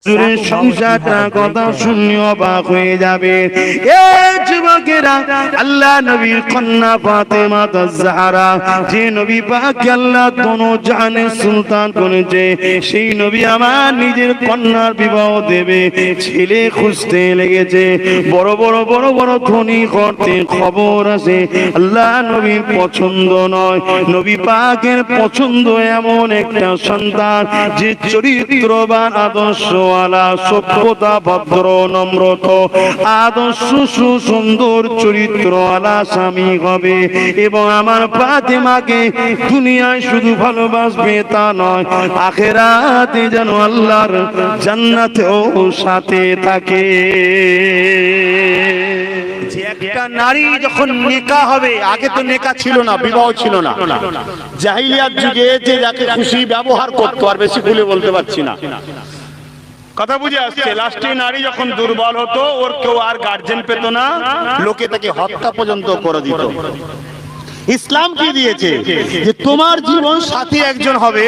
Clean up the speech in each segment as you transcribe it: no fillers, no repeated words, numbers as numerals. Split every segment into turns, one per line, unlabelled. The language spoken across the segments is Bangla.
সংসারটা কথা শুনে অবাক হয়ে যাবে। এ যুবকেরা, আল্লাহ নবীর কন্যা ফাতেমা তাজ-জাহরা, যে নবী পাককে আল্লাহ দোনো জাহানের সুলতান করেছে, সেই নবী আমার নিজের কন্যার বিবাহ দেবে, ছেলে খুঁজতে লেগেছে। বড় বড় ধনী করতে খবর আছে আল্লাহ নবীর পছন্দ নয়। নবী পাকের পছন্দ এমন একটা সন্তান যে চরিত্রবান, আদর্শওয়ালা, সভ্যতা, ভদ্র, নম্রত, আদর্শ, সুন্দর চরিত্রওয়ালা স্বামী হবে। এবং আমার ফাতেমাকে দুনিয়ায় শুধু ভালোবাসবে তা নয়, আখিরাতে যেন আল্লাহর জান্নাতেও সাথে থাকে।
যে একটা নারী যখন নেকা হবে, আগে তো নেকা ছিল না, বিবাহ ছিল না, জাহিলিয়াত যুগে যে যাকে খুশি ব্যবহার করতো, আর বেশি খুলে বলতে পারছি না, কথা বুঝে আসছে। লাস্টে নারী যখন দুর্বল হতো, ওর কেউ আর গার্জেন পেত না, লোকে তাকে হত্যা পর্যন্ত করে দিত। ইসলাম কি দিয়েছে যে তোমার জীবন সাথী একজন হবে,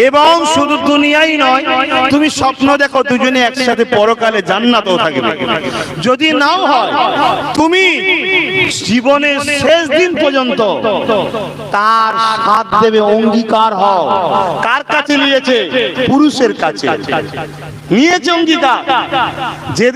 এবং শুধু দুনিয়াই নয়, তুমি স্বপ্ন দেখো দুজনে একসাথে পরকালে জান্নাতেও থাকবে। যদি নাও হয়, তুমি জীবনের শেষ দিন পর্যন্ত তার সাথ দেবে, অঙ্গীকার হও। কার কাছে নিয়েছে? পুরুষের কাছে নিয়েছে অঙ্গীকার। যে